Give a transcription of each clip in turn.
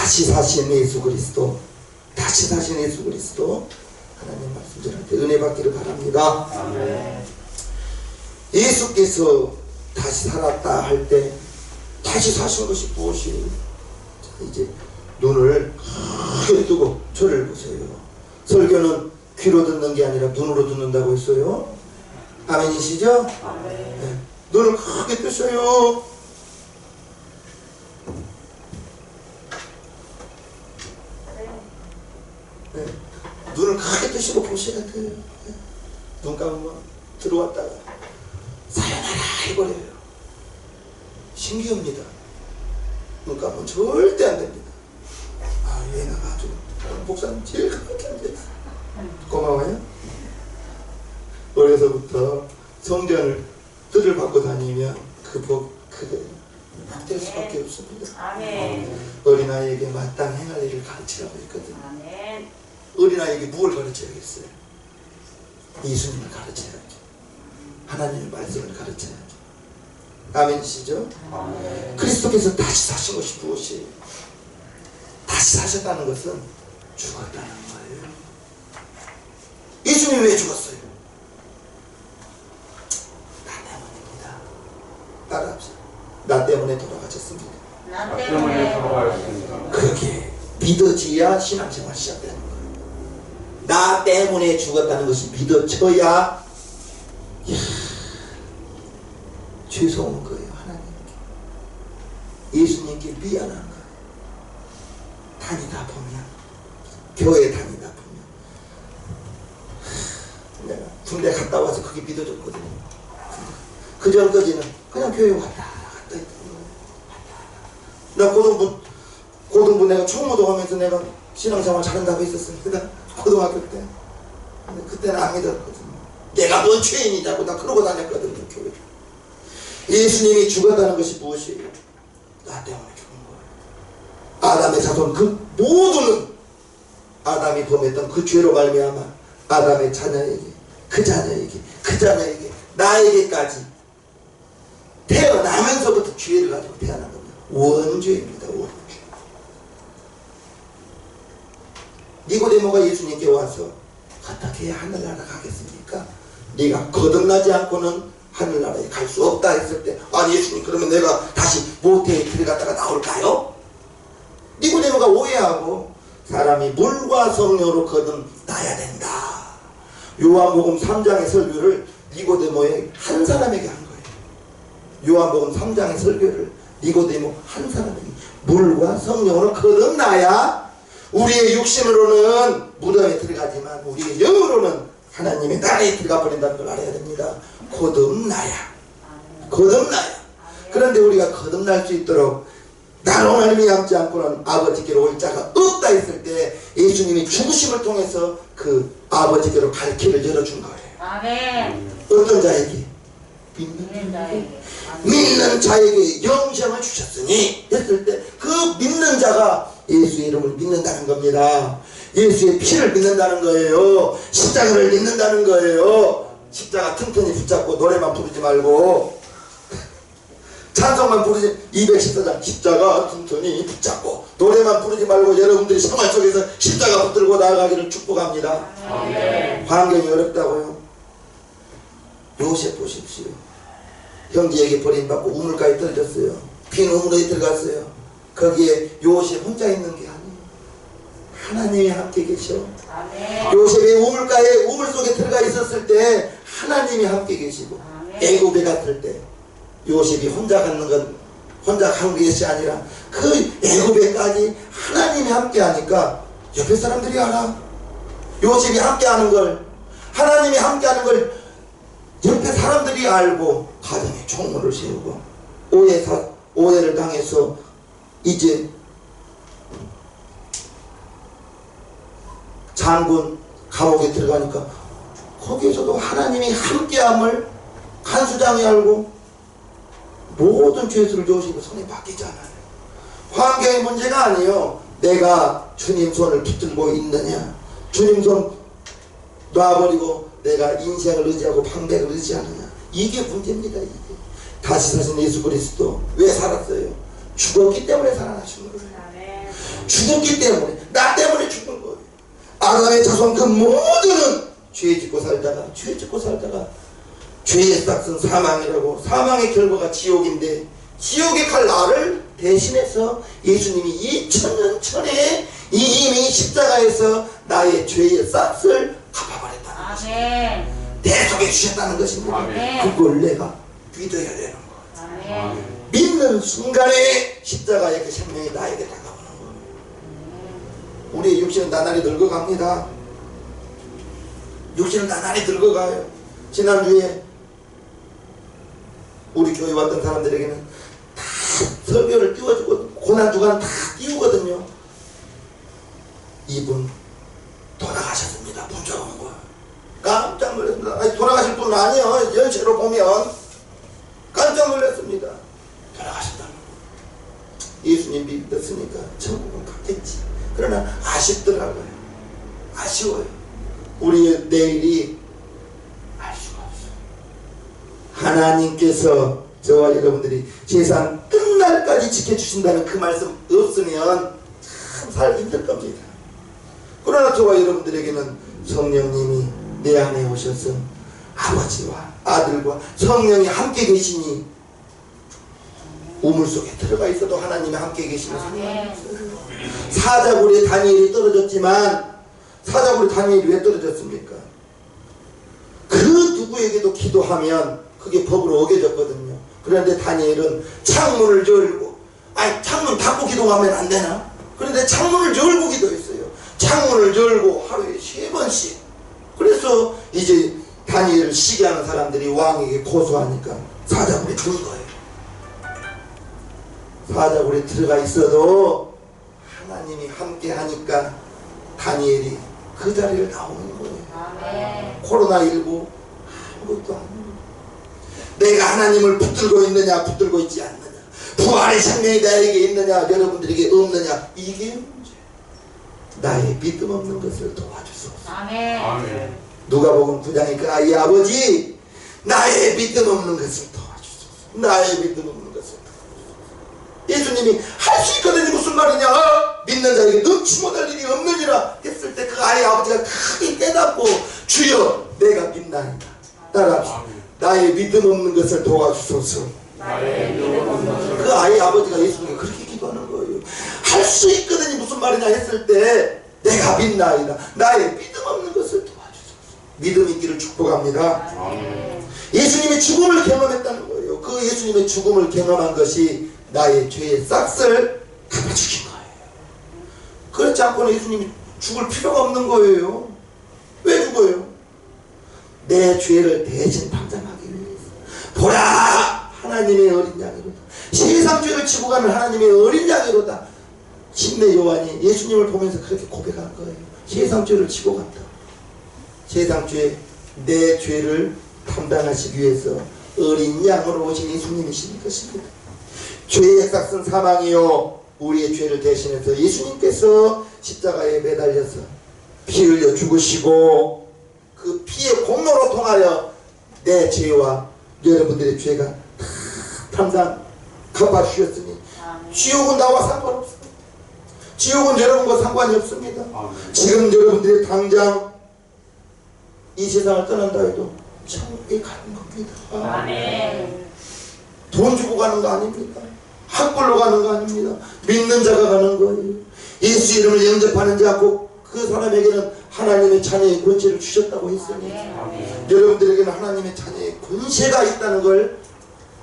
다시 사신 예수 그리스도, 다시 사신 예수 그리스도 하나님 말씀 저한테 은혜 받기를 바랍니다. 아멘. 예수께서 다시 살았다 할 때 다시 사신 것이 무엇이에요? 자, 이제 눈을 크게 뜨고 저를 보세요. 설교는 귀로 듣는 게 아니라 눈으로 듣는다고 했어요. 아멘이시죠? 아멘. 네. 눈을 크게 뜨셔요. 네. 눈을 크게 뜨시고 보셔야 돼요. 네. 눈 감으면 들어왔다가 사요나라 해버려요. 신기합니다. 눈 감으면 절대 안 됩니다. 아, 얘가 아주 목사님 제일 그렇게 안 돼요. 고마워요. 어려서부터 성전을 뜰을 받고 다니면 그 복될 수밖에 없습니다. 아멘. 어린아이에게 마땅 행할 일을 가르치라고 했거든요. 아멘. 어린아이에게 무엇을 가르쳐야겠어요? 예수님을 가르쳐야죠. 하나님의 말씀을 가르쳐야죠. 아멘이시죠? 아멘. 그리스도께서 다시 사신 것이 무엇이에요? 다시 사셨다는 것은 죽었다는 거예요. 예수님이 왜 죽었어요? 나 때문입니다. 따라합시다. 나 때문에 돌아가셨습니다. 나 때문에 돌아가셨습니다. 그렇게 믿어져야 신앙생활 시작되는 거예요. 나 때문에 죽었다는 것이 믿어져야 죄송한 거예요. 하나님께. 예수님께 미안한 거예요. 다니다 보면, 교회 다니다 보면, 내가 군대 갔다 와서 그게 믿어졌거든요. 그 전까지는 그냥 교회 왔다 갔다 했던 거예요. 나 고등부 내가 총무동하면서 내가 신앙생활 잘한다고 했었습니다. 고등학교 때. 근데 그때는 안 믿었거든요. 내가 뭔 죄인이냐고 나 그러고 다녔거든요. 교회. 예수님이 죽었다는 것이 무엇이에요? 나 때문에 죽은 거예요. 아담의 자손 그 모두는 아담이 범했던 그 죄로 말미암아 아담의 자녀에게 그 자녀에게 나에게까지 태어나면서부터 죄를 가지고 태어난 겁니다. 원죄입니다. 원죄. 니고데모가 예수님께 와서 어떻게 하늘나라 가겠습니까? 네가 거듭나지 않고는 하늘나라에 갈 수 없다 했을 때, 아니 예수님 그러면 내가 다시 모태에 들어갔다가 나올까요? 니고데모가 오해하고 사람이 물과 성령으로 거듭나야 된다. 요한복음 3장의 설교를 니고데모의 한 사람에게 한 거예요. 요한복음 3장의 설교를 니고데모 한 사람에게 물과 성령으로 거듭나야 우리의 육신으로는 무덤에 들어가지만 우리의 영으로는 하나님의 나라에 들어가 버린다는 걸 알아야 됩니다. 거듭나야. 그런데 우리가 거듭날 수 있도록 나로 말미암지 않고는 아버지께로 올 자가 없다 했을 때 예수님이 죽으심을 통해서 그 아버지께로 갈 길을 열어준 거예요. 아멘. 어떤 자에게? 믿는 자에게 영생을 주셨으니 했을 때 그 믿는 자가 예수의 이름을 믿는다는 겁니다. 예수의 피를 믿는다는 거예요. 십자가를 믿는다는 거예요. 십자가 튼튼히 붙잡고 노래만 부르지 말고 찬송만 부르지 214장 십자가 튼튼히 붙잡고 노래만 부르지 말고 여러분들이 생활 속에서 십자가 붙들고 나아가기를 축복합니다. 아멘. 환경이 어렵다고요? 요셉 보십시오. 형제에게 버림받고 우물가에 떨어졌어요. 빈 우물에 들어갔어요. 거기에 요셉 혼자 있는 게 아니에요. 하나님이 함께 계셔. 아멘. 요셉이 우물 속에 들어가 있었을 때 하나님이 함께 계시고 애굽에 갔을 때 요셉이 혼자 가는 건 혼자 간 것이 아니라 그 애굽에까지 하나님이 함께 하니까 옆에 사람들이 알아. 요셉이 함께 하는 걸, 하나님이 함께 하는 걸 옆에 사람들이 알고 가정에 총무를 세우고 오해를 당해서 이제 장군 감옥에 들어가니까 거기에서도 하나님이 함께함을 간수장이 알고 모든 죄수를 요셉의 손에 맡기잖아요. 환경의 문제가 아니에요. 내가 주님 손을 붙들고 있느냐, 주님 손 놔버리고 내가 인생을 의지하고 방백을 의지하느냐, 이게 문제입니다. 이게 다시 사신 예수 그리스도 왜 살았어요? 죽었기 때문에 살아나신 거예요. 죽었기 때문에, 나 때문에 죽은 거예요. 아담의 자손 그 모두는 죄 짓고 살다가 죄의 싹은 사망이라고, 사망의 결과가 지옥인데 지옥에 갈 나를 대신해서 예수님이 2000년 전에 이미 십자가에서 나의 죄의 싹을 갚아버렸다는 것입니다. 대속해 주셨다는 것입니다. 그걸 내가 믿어야 되는 거예요. 믿는 순간에 십자가의 그 생명이 나에게 다가오는 거예요. 우리의 육신은 나날이 늙어갑니다. 육신은 나날이 늙어가요. 지난주에 우리 교회 왔던 사람들에게는 다 설교를 띄워주고 고난주간 다 띄우거든요. 이분 돌아가셨습니다. 부정한 거예요. 깜짝 놀랐습니다. 아니, 돌아가실 분은 아니에요. 연세로 보면 깜짝 놀랐습니다. 돌아가셨다는 거. 예수님 믿었으니까 천국은 갔겠지. 그러나 아쉽더라고요. 아쉬워요. 우리의 내일이 알 수가 없어요. 하나님께서 저와 여러분들이 세상 끝날까지 지켜주신다는 그 말씀 없으면 참 살기 힘들 겁니다. 그러나 저와 여러분들에게는 성령님이 내 안에 오셔서 아버지와 아들과 성령이 함께 계시니 우물 속에 들어가 있어도 하나님이 함께 계시는 상관없어요. 사자굴에 다니엘이 떨어졌지만 사자굴에 다니엘이 왜 떨어졌습니까? 그 누구에게도 기도하면 그게 법으로 어겨졌거든요. 그런데 다니엘은 창문을 열고, 아니 창문 닫고 기도하면 안 되나? 그런데 창문을 열고 기도했어요. 창문을 열고 하루에 3번씩. 그래서 이제 다니엘을 시기하는 사람들이 왕에게 고소하니까 사자굴에 든 거예요. 사자굴에 들어가 있어도 하나님이 함께 하니까 다니엘이 그 자리를 나오는 거예요. 코로나19 아무것도 아니에요. 내가 하나님을 붙들고 있느냐 붙들고 있지 않느냐, 부활의 생명이 나에게 있느냐 여러분들에게 없느냐, 이게 문제. 나의 믿음 없는 것을 도와주소서. 아멘. 누가복음 9장에 그 아이 아버지, 나의 믿음 없는 것을 도와주소서. 나의 믿음 없는 것을 도와주소서. 예수님이 할 수 있거든요. 무슨 말이냐? 믿는 자에게 능치 못할 일이 없느니라 했을 때 그 아이 아버지가 크게 깨닫고 주여 내가 믿나이다. 따라합시다. 나의 믿음 없는 것을 도와주소서. 그 아이 아버지가 예수님께 그렇게 기도하는 거예요. 할 수 있거든요. 무슨 말이냐 했을 때 내가 믿나이다. 나의 믿음 없는 것을 도와주소서. 믿음 있기를 축복합니다. 예수님의 죽음을 경험했다는 거예요. 그 예수님의 죽음을 경험한 것이 나의 죄의 싹을 갚아주신 거예요. 그렇지 않고는 예수님이 죽을 필요가 없는 거예요. 왜 죽어요? 내 죄를 대신 담당하기 위해서. 보라, 하나님의 어린 양이로다. 세상 죄를 지고 가는 하나님의 어린 양이로다. 신내 요한이 예수님을 보면서 그렇게 고백한 거예요. 세상 죄를 지고 갔다. 세상 죄, 내 죄를 담당하시기 위해서 어린 양으로 오신 예수님이신 것입니다. 죄의 싹은 사망이요, 우리의 죄를 대신해서 예수님께서 십자가에 매달려서 피 흘려 죽으시고 그 피의 공로로 통하여 내 죄와 여러분들의 죄가 다 담당 갚아주셨으니 지옥은 나와 상관없습니다. 지옥은 여러분과 상관이 없습니다. 지금 여러분들이 당장 이 세상을 떠난다 해도 천국에 가는 겁니다. 아멘. 돈 주고 가는 거 아닙니다. 학벌로 가는 거 아닙니다. 믿는 자가 가는 거예요. 예수 이름을 영접하는 자 곧 그 사람에게는 하나님의 자녀의 권세를 주셨다고 했으니 여러분들에게는 하나님의 자녀의 권세가 있다는 걸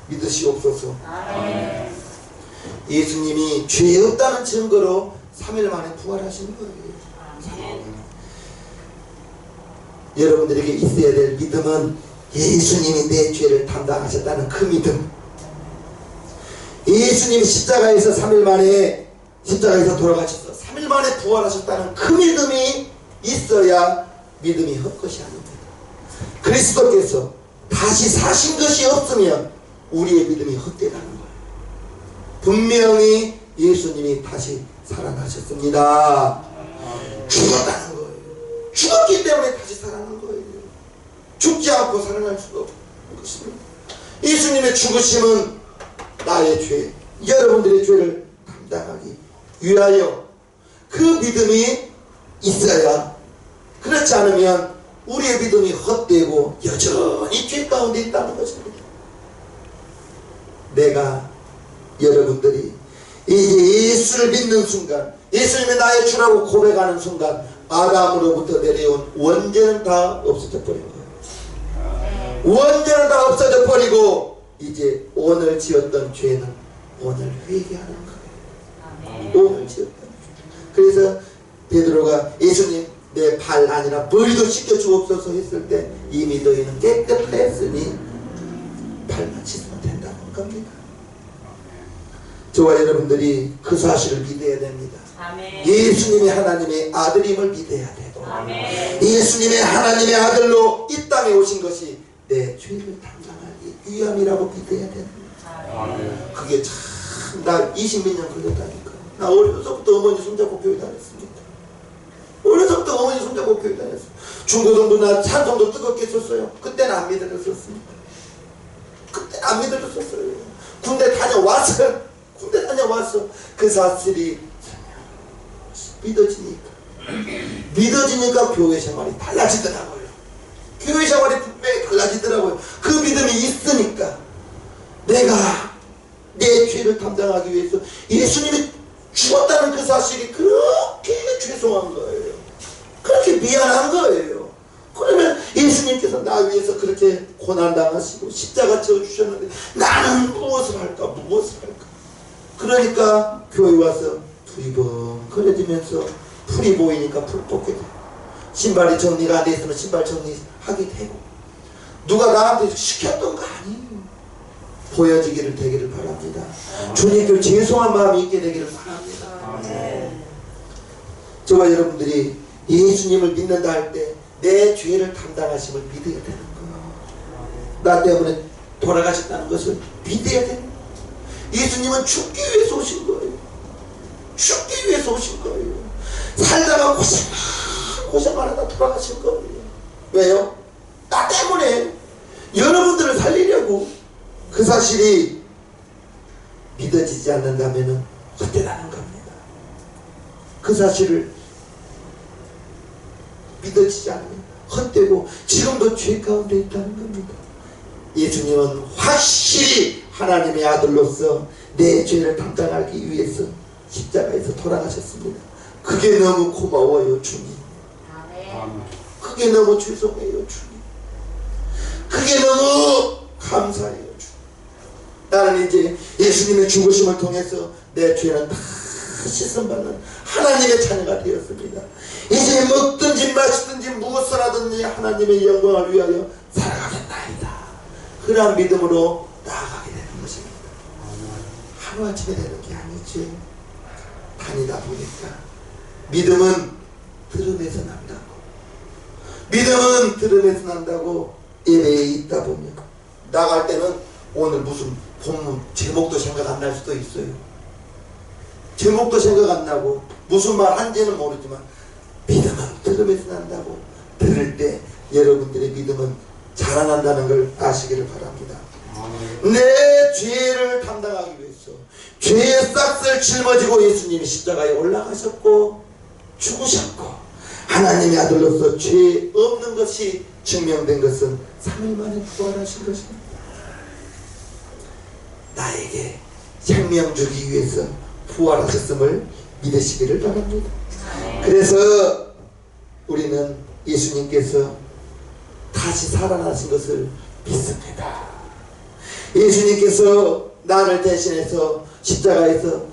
믿으시옵소서. 예수님이 죄 없다는 증거로 3일 만에 부활하신 거예요. 여러분들에게 있어야 될 믿음은 예수님이 내 죄를 담당하셨다는 그 믿음. 예수님이 십자가에서 3일 만에 십자가에서 돌아가셔서 3일 만에 부활하셨다는 그 믿음이 있어야 믿음이 헛것이 아닙니다. 그리스도께서 다시 사신 것이 없으면 우리의 믿음이 헛되다는 거예요. 분명히 예수님이 다시 살아나셨습니다. 죽었다는 거예요. 죽었기 때문에 다시 살아난 거예요. 죽지 않고 살아날 수가 없는 것입니다. 예수님의 죽으심은 나의 죄, 여러분들의 죄를 담당하기 위하여 그 믿음이 있어야, 그렇지 않으면 우리의 믿음이 헛되고 여전히 죄 가운데 있다는 것입니다. 내가, 여러분들이 이제 예수를 믿는 순간, 예수님이 나의 주라고 고백하는 순간 아담으로부터 내려온 원죄는 다 없어져 버린 거예요. 원죄는 다 없어져 버리고 이제 오늘 지었던 죄는 오늘 회개하는 거예요. 오늘 지었던 죄. 그래서 베드로가 예수님 내 발 아니라 머리도 씻겨 주옵소서 했을 때 이미 너희는 깨끗했으니 발만 씻으면 된다는 겁니다. 저와 여러분들이 그 사실을 믿어야 됩니다. 아멘. 예수님이 하나님의 아들임을 믿어야 되고, 아멘. 예수님의 하나님의 아들로 이 땅에 오신 것이 내 죄를 담당하기 위함이라고 믿어야 됩니다. 아멘. 그게 참, 나 20몇 년 걸렸다니까. 나 어려서부터 어머니 손잡고 교회 다녔습니다. 어려서부터 어머니 손잡고 교회 다녔어요. 중고등부 나 찬송도 뜨겁게 썼어요. 그때는 안 믿어졌었습니다. 그때는 안 믿어졌었어요. 군대 다녀왔어요. 군대 다녀왔어. 그 사실이 믿어지니까 교회 생활이 달라지더라고요. 교회 생활이 분명히 달라지더라고요. 그 믿음이 있으니까 내가 내 죄를 담당하기 위해서 예수님이 죽었다는 그 사실이 그렇게 죄송한 거예요. 그렇게 미안한 거예요. 그러면 예수님께서 나 위해서 그렇게 고난당하시고 십자가 지어주셨는데 나는 무엇을 할까, 무엇을 할까. 그러니까 교회 와서 두리번거려지면서 풀이 보이니까 풀 뽑게 돼요. 신발이 정리가 안 돼 있으면 신발 정리하게 되고, 누가 나한테 시켰던 거 아니에요. 보여지기를 되기를 바랍니다. 주님께 죄송한 마음이 있게 되기를 바랍니다. 저와 여러분들이 예수님을 믿는다 할 때 내 죄를 담당하심을 믿어야 되는 거예요. 나 때문에 돌아가셨다는 것을 믿어야 되는 거예요. 예수님은 죽기 위해서 오신 거예요. 죽기 위해서 오신 거예요. 살다가 고생하다 돌아가신 거예요. 왜요? 나 때문에 여러분들을 살리려고. 그 사실이 믿어지지 않는다면 헛되다는 겁니다. 그 사실을 믿어지지 않으면 헛되고 지금도 죄 가운데 있다는 겁니다. 예수님은 확실히 하나님의 아들로서 내 죄를 담당하기 위해서 십자가에서 돌아가셨습니다. 그게 너무 고마워요, 주님. 그게 너무 죄송해요, 주님. 그게 너무 감사해요, 주님. 나는 이제 예수님의 죽으심을 통해서 내 죄는 다 씻음받는 하나님의 자녀가 되었습니다. 이제 먹든지 마시든지 무엇을 하든지 하나님의 영광을 위하여 살아가겠나이다. 그러한 믿음으로 나아가게 되는 것입니다. 하루아침에 되는 게 아니죠. 다니다 보니까 믿음은 들음에서 난다고, 믿음은 들음에서 난다고. 예배에 있다 보면 나갈 때는 오늘 무슨 본문 제목도 생각 안 날 수도 있어요. 제목도 생각 안 나고 무슨 말 한지는 모르지만 믿음은 들음에서 난다고. 들을 때 여러분들의 믿음은 자라난다는 걸 아시기를 바랍니다. 내 죄를 담당하기 위해서 죄의 싹을 짊어지고 예수님이 십자가에 올라가셨고 죽으셨고 하나님의 아들로서 죄 없는 것이 증명된 것은 3일 만에 부활하신 것입니다. 나에게 생명 주기 위해서 부활하셨음을 믿으시기를 바랍니다. 그래서 우리는 예수님께서 다시 살아나신 것을 믿습니다. 예수님께서 나를 대신해서 십자가에서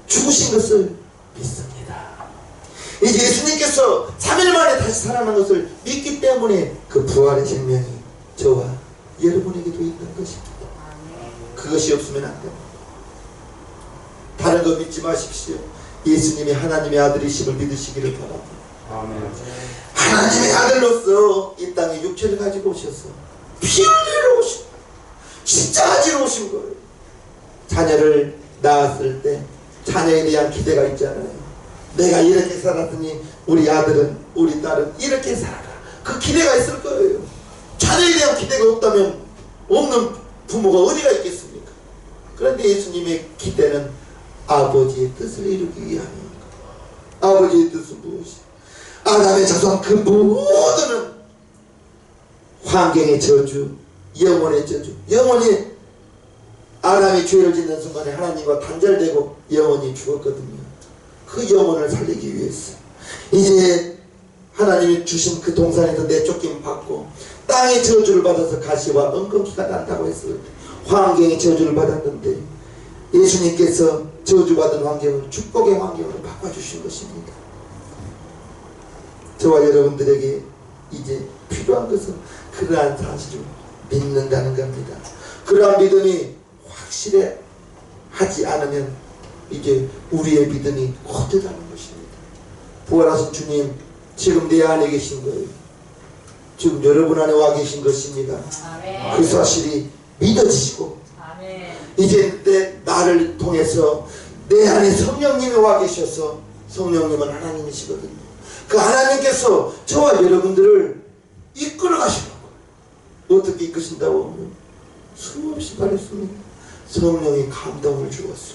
죽으신 것을 믿습니다. 이제 예수님께서 3일 만에 다시 살아난 것을 믿기 때문에 그 부활의 생명이 저와 여러분에게도 있는 것입니다. 그것이 없으면 안 됩니다. 다른 거 믿지 마십시오. 예수님이 하나님의 아들이심을 믿으시기를 바랍니다. 아멘. 하나님의 아들로서 이 땅에 육체를 가지고 오셔서 피 흘리러 오신, 십자가 지러 오신 거예요. 자녀를 낳았을 때 자녀에 대한 기대가 있잖아요. 내가 이렇게 살았더니 우리 아들은, 우리 딸은 이렇게 살아라. 그 기대가 있을 거예요. 자녀에 대한 기대가 없다면 없는 부모가 어디가 있겠습니까? 그런데 예수님의 기대는 아버지의 뜻을 이루기 위함입니다. 아버지의 뜻은 무엇이? 아담의 자손 그 모두는 환경의 저주, 영혼의 저주, 영혼이 아담이 죄를 짓는 순간에 하나님과 단절되고 영혼이 죽었거든요. 그 영혼을 살리기 위해서 이제 하나님이 주신 그 동산에서 내쫓김 받고 땅의 저주를 받아서 가시와 엉겅퀴가 난다고 했을 때 환경의 저주를 받았는데 예수님께서 저주받은 환경을 축복의 환경으로 바꿔주신 것입니다. 저와 여러분들에게 이제 필요한 것은 그러한 사실을 믿는다는 겁니다. 그러한 믿음이 확실하지 않으면 이제 우리의 믿음이 헛되다는 것입니다. 부활하신 주님 지금 내 안에 계신 거예요. 지금 여러분 안에 와 계신 것입니다. 아멘. 그 사실이 믿어지시고 아멘. 이제 나를 통해서 내 안에 성령님이 와 계셔서 성령님은 하나님이시거든요. 그 하나님께서 저와 여러분들을 이끌어 가시고 어떻게 이끄신다고 하면 수없이 말했습니다. 성령이 감동을 주었어.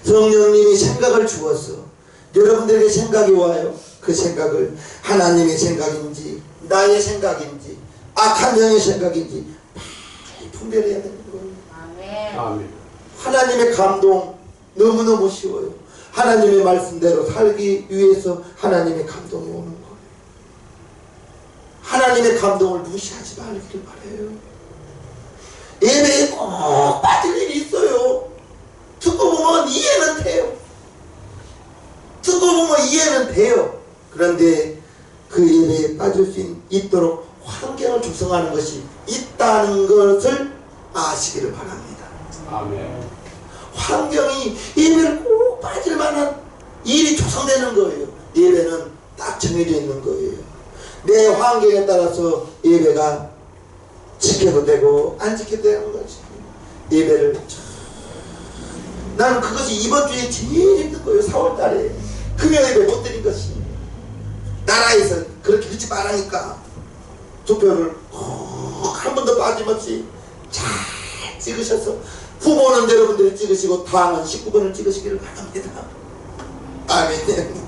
성령님이 생각을 주었어. 여러분들에게 생각이 와요. 그 생각을 하나님의 생각인지 나의 생각인지 악한 영의 생각인지 빨리 분별해야 되는 거예요. 아멘. 아멘. 하나님의 감동 너무너무 쉬워요. 하나님의 말씀대로 살기 위해서 하나님의 감동이 오는 거예요. 하나님의 감동을 무시하지 말기를 바라요. 예배에 꼭 빠질 일이 있어요. 듣고 보면 이해는 돼요. 듣고 보면 이해는 돼요. 그런데 그 예배에 빠질 수 있도록 환경을 조성하는 것이 있다는 것을 아시기를 바랍니다. 아멘. 환경이 예배를 꼭 빠질 만한 일이 조성되는 거예요. 예배는 딱 정해져 있는 거예요. 내 환경에 따라서 예배가 지켜도 되고 안 지켜도 되는 거지. 예배를 나는 그것이 이번 주에 제일 힘든 거예요. 4월 달에 금요 예배 못 드린 것이 나라에서 그렇게 늦지 말라니까 투표를 꼭 한 번도 빠짐없이 잘 찍으셔서 후보는 여러분들이 찍으시고 당은 19번을 찍으시기를 바랍니다. 아멘.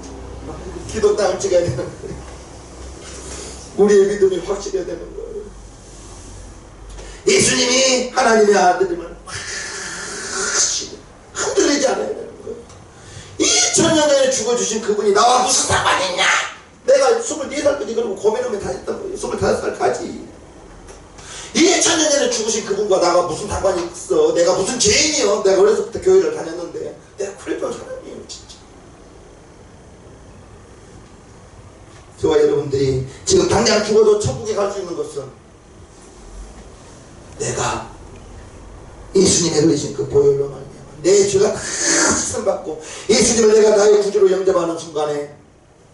기도당을 찍어야 되는 거예요. 우리의 믿음이 확실해야 되는 거예요. 예수님이 하나님의 아들임을 확실히 흔들리지 않아야 되는 거예요. 2000년 전에 죽어주신 그분이 나와 무슨 상관이 있냐? 내가 24살까지 그러고 고민하면 다 했던 거예요. 25살까지 2000년 전에 죽으신 그분과 나가 무슨 상관이 있어? 내가 무슨 죄인이요? 내가 어려서부터 교회를 다녔는데 내가 그랬던 사람이에요. 진짜 저와 여러분들이 지금 당장 죽어도 천국에 갈 수 있는 것은 내가 예수님의 흘리신 그 보혈로 말미암아 내 죄가 다 씻음받고 예수님을 내가 나의 구주로 영접하는 순간에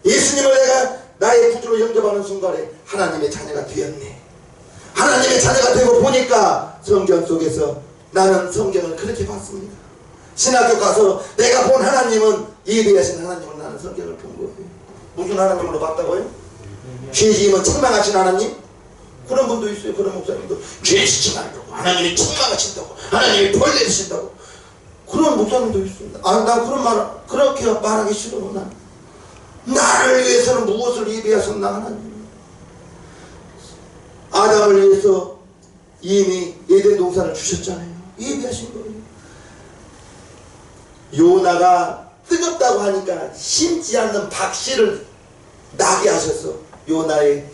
예수님을 내가 나의 구주로 영접하는 순간에 하나님의 자녀가 되었네. 하나님의 자녀가 되고 보니까 성경 속에서 나는 성경을 그렇게 봤습니다. 신학교 가서 내가 본 하나님은 예비하신 하나님을 나는 성경을 본 거예요. 무슨 하나님으로 봤다고요? 죄지으면 책망하신 하나님? 그런 분도 있어요. 그런 목사님도 죄 짓지 말라고 하나님이 책망하신다고 하나님이 벌 내리신다고 그런 목사님도 있습니다. 나 그런 말 그렇게 말하기 싫어. 난 나를 위해서는 무엇을 예비하셨나 하나님. 아담을 위해서 이미 에덴 동산을 주셨잖아요. 예비하신 거예요. 요나가 뜨겁다고 하니까 심지 않는 박씨를 나게 하셔서 요나의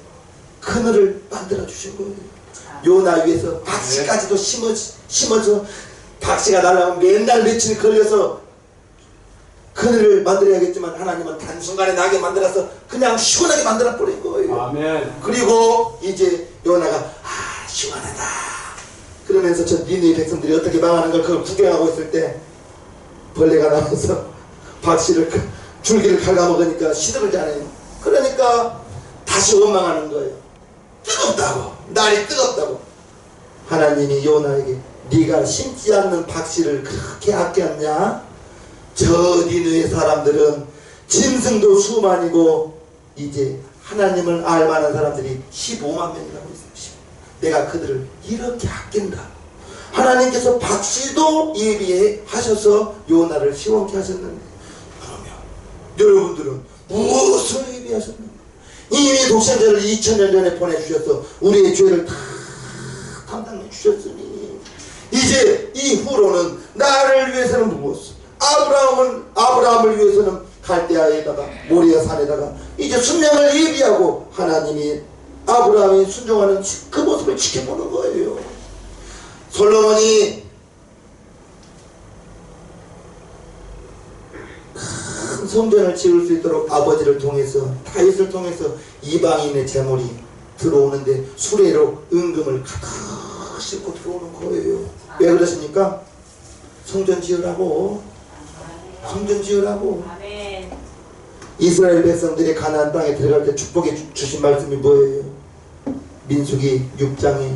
그늘을 만들어 주신 거예요. 요나 위에서 박씨까지도 심어서 박씨가 날아오면 맨날 며칠 걸려서 그늘을 만들어야겠지만 하나님은 단순간에 나게 만들어서 그냥 시원하게 만들어 버린 거예요. 아멘. 그리고 이제 요나가 시원하다 그러면서 저 니느웨 백성들이 어떻게 망하는 걸 그걸 구경하고 있을 때 벌레가 나와서 박씨를 줄기를 갉아먹으니까 시들었잖아요. 그러니까 다시 원망하는 거예요. 뜨겁다고 날이 뜨겁다고. 하나님이 요나에게 네가 심지 않는 박씨를 그렇게 아꼈냐? 저 니느웨 사람들은 짐승도 수만이고 이제 하나님을 알만한 사람들이 15만 명이라고 있어요. 내가 그들을 이렇게 아낀다. 하나님께서 박씨도 예비하셔서 요나를 시원케 하셨는데 그러면 여러분들은 무엇을 예비하셨는가? 이미 독생자를 2000년 전에 보내주셔서 우리의 죄를 다 담당해 주셨으니 이제 이후로는 나를 위해서는 무엇을, 아브라함을 위해서는 갈대아에다가 모리아 산에다가 이제 순명을 예비하고 하나님이 아브라함이 순종하는 그 모습을 지켜보는 거예요. 솔로몬이 큰 성전을 지을 수 있도록 아버지를 통해서, 다윗을 통해서 이방인의 재물이 들어오는데 수레로 은금을 가득 싣고 들어오는 거예요. 왜 그러십니까? 성전 지으라고. 성전 지으라고. 이스라엘 백성들이 가나안 땅에 들어갈 때 축복해 주신 말씀이 뭐예요? 민수기 6장에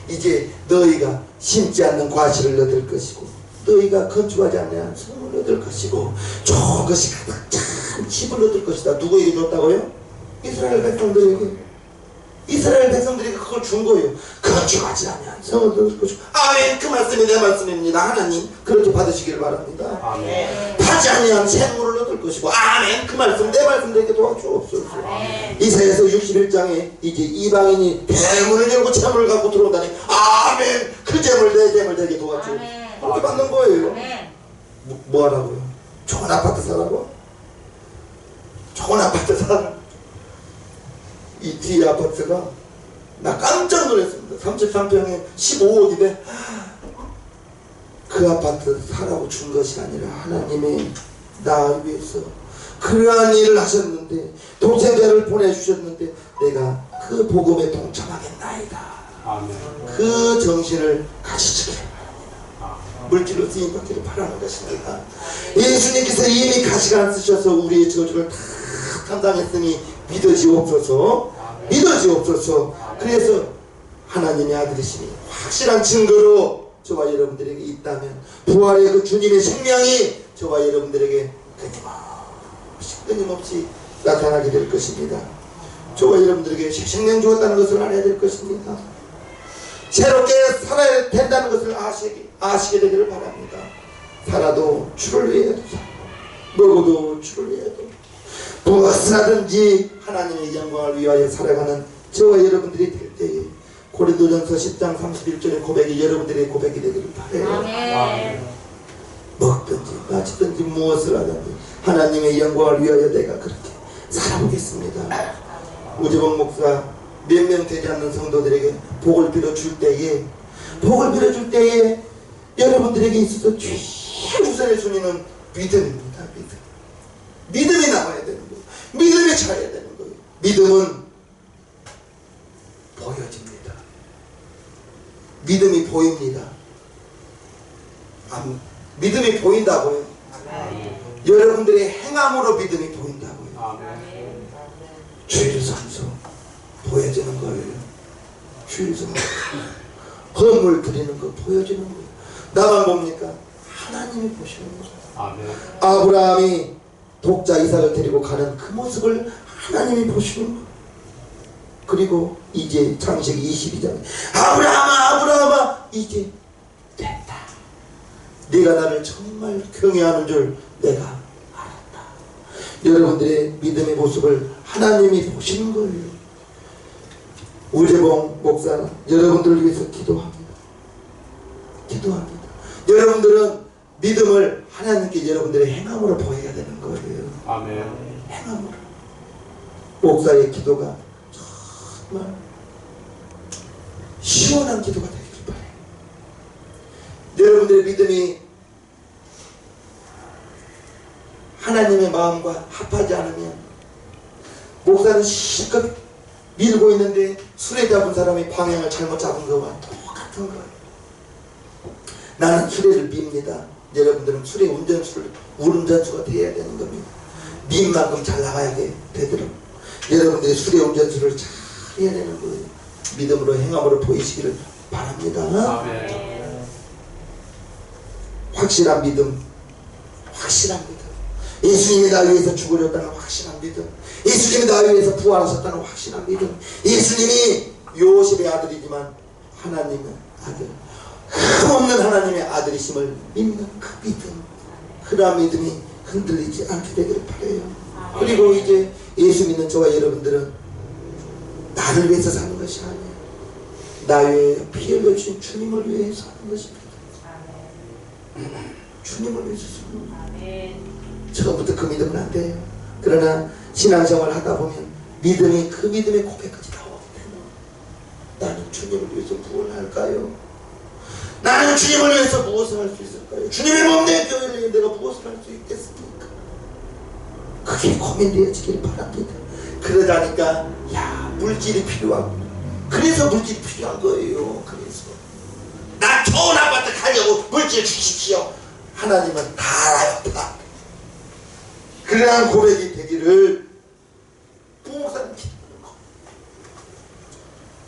이제 너희가 심지 않는 과실을 얻을 것이고 너희가 건축하지 않는 성을 얻을 것이고 좋은 것이 가득 찬 집을 얻을 것이다. 누구에게 줬다고요? 이스라엘 백성들에게. 이스라엘 백성들에게 그걸 준 거예요. 건축하지 않는 성을 얻을 것이고. 아멘. 그 말씀이 내 말씀입니다. 하나님 그렇게 받으시길 바랍니다. 아멘. 하지 아니한 생물을 얻을 것이고. 아멘. 그 말씀 내 말씀들에게 도와주옵소서. 이사야서 61장에 이제 이방인이 대문을 열고 재물을 갖고 들어온다니. 아멘. 그 재물 내 재물 되게 도와주옵소서. 그렇게 받는 거예요. 뭐 하라고요? 좋은 아파트 사라고? 좋은 아파트 사라고? 이 뒤에 아파트가 나 깜짝 놀랐습니다. 33평에 15억인데 그 아파트 사라고 준 것이 아니라 하나님이 나 위해서 그러한 일을 하셨는데 독생자를 보내주셨는데 내가 그 복음에 동참하겠나이다. 아멘. 그 정신을 가지시길 바랍니다. 물질로 쓰임받기를 바라는 것입니다. 예수님께서 이미 가시가 안 쓰셔서 우리의 저주를 다 감당했으니 믿어지옵소서. 믿어지옵소서. 그래서 하나님의 아들이시니 확실한 증거로 저와 여러분들에게 있다면 부활의 그 주님의 생명이 저와 여러분들에게 끊임없이 나타나게 될 것입니다. 저와 여러분들에게 새 생명 주었다는 것을 알아야 될 것입니다. 새롭게 살아야 된다는 것을 아시게 되기를 바랍니다. 살아도 주를 위해도 먹어도 주를 위해도 무엇을 하든지 하나님의 영광을 위하여 살아가는 저와 여러분들이 될 때에 고린도전서 10장 31절의 고백이 여러분들의 고백이 되기를 바라요. 먹든지 마시든지 무엇을 하든지 하나님의 영광을 위하여 내가 그렇게 살아보겠습니다. 우재봉 목사 몇 명 되지 않는 성도들에게 복을 빌어줄 때에 여러분들에게 있어서 최우선의 순위는 믿음입니다. 믿음이 나와야 되는 거예요. 믿음이 차야 되는 거예요. 믿음은 보여집니다. 믿음이 보입니다. 믿음이 보인다고요. 여러분들의 행함으로 믿음이 보인다고요. 주일 선서 보여지는 거예요. 주일 선서 헌물 드리는 거 보여지는 거예요. 나만 봅니까? 하나님이 보시는 거예요. 아브라함이 독자 이삭을 데리고 가는 그 모습을 하나님이 보시는 거예요. 그리고 이제 창세기 22장에 아브라함아 이제 됐다. 네가 나를 정말 경외하는 줄 내가 알았다. 여러분들의 믿음의 모습을 하나님이 보시는 거예요. 우재봉 목사는 여러분들을 위해서 기도합니다. 여러분들은 믿음을 하나님께 여러분들의 행함으로 보여야 되는 거예요. 아멘. 행함으로. 목사의 기도가 정말 시원한 기도가 되길 바래요. 여러분들의 믿음이 하나님의 마음과 합하지 않으면 목사는 실컷 밀고 있는데 술에 잡은 사람이 방향을 잘못 잡은 것과 똑같은 거예요. 나는 수레를 밉니다. 여러분들은 수레 운전수가 되어야 되는 겁니다. 민 만큼 잘 나가야 되도록 여러분들이 수레 운전수를 잘 해야 되는 거예요. 믿음으로 행함으로 보이시기를 바랍니다. 아멘. 확실한 믿음. 예수님이 나 위해서 죽으셨다는 확실한 믿음. 예수님이 나 위해서 부활하셨다는 확실한 믿음. 예수님이 요셉의 아들이지만 하나님의 아들, 흠없는 하나님의 아들이심을 믿는 그 믿음. 그러한 믿음이 흔들리지 않게 되기를 바라요. 그리고 이제 예수 믿는 저와 여러분들은 나를 위해서 사는 것이 아니에요. 나 위해 피 흘려주신 주님을 위해서 사는 것입니다. 주님을 위해서 사는 거예요. 처음부터 그 믿음은 안 돼요. 그러나 신앙생활을 하다 보면 믿음이 그 믿음의 고백까지 나오게 돼요. 나는 주님을 위해서 무엇을 할까요? 나는 주님을 위해서 무엇을 할 수 있을까요? 주님의 몸 내 교회를 위해 내가 무엇을 할 수 있겠습니까? 그게 고민되어지길 바랍니다. 그러다니까 야 물질이 필요하고 그래서 물질이 필요한 거예요. 그래서 나 좋은 아파트 가려고 물질 주십시오. 하나님은 다 알아요. 다. 그러한 고백이 되기를 부목사님 기도하는 거.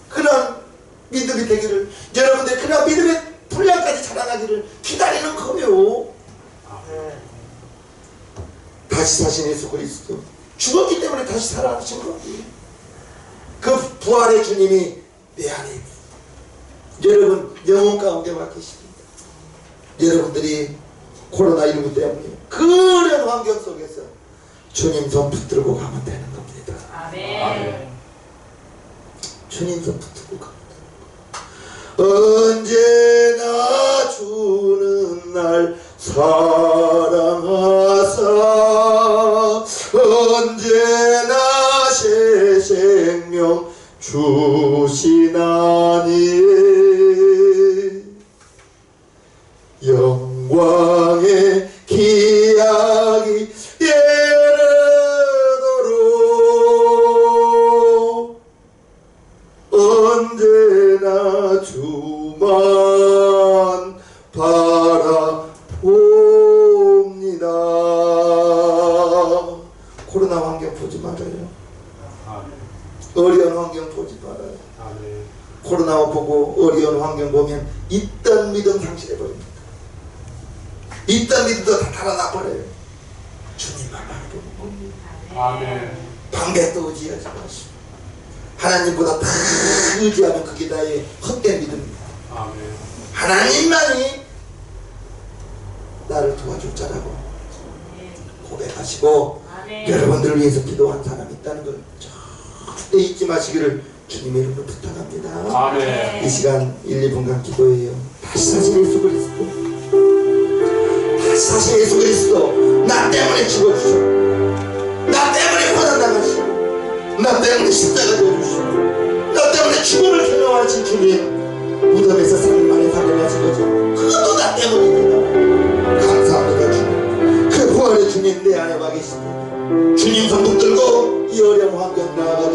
그런 믿음이 되기를 여러분들 그런 믿음의 분량까지 자라나기를 기다리는 거예요. 다시 사신 예수 그리스도 죽었기 때문에 다시 살아나신 거예요. 그 부활의 주님이 내 안에 있어요. 여러분 영혼 가운데 와 계십니다. 여러분들이 코로나19 때문에 그런 환경 속에서 주님 손 붙들고 가면 되는 겁니다. 아멘. 주님 손 붙들고 가면 되는 겁니다. 언제나 주는 날 사랑하사 언제나 새 생명 주시나니 영광의 기약이 예르도록 언제나 주만 바라봅니다. 코로나 환경 보지 말아요. 어려운 환경 보지 말아요. 코로나 보고 어려운 환경 보면 있던 믿음 상실해버립니다. 있던 믿음도 다 달아나 버려요. 주님만 바라보는 겁니다. 아멘. 방백도 의지하지 마시고 하나님보다 다 의지하면 그게 나의 헛된 믿음입니다. 아멘. 하나님만이 나를 도와줄 자라고 고백하시고 아멘. 여러분들을 위해서 기도한 사람이 있다는 걸 절대 잊지 마시기를 주님의 이름으로 부탁합니다. 아멘. 이 시간 1, 2분간 기도해요. 다시 사신 예수 그리스도, 다시 사신 예수 그리스도, 나 때문에 죽어주시고 나 때문에 고난당하시고 나 때문에 십자가 져주시고 나 때문에 죽음을 경험하신 주님, 무덤에서 3일 만에 살아나신 거죠. 그것도 나 때문입니다. 감사합니다 주님. 그 부활의 주님 내 안에 와 계십니다. 주님 손 붙들고 이 어려운 환경 나아가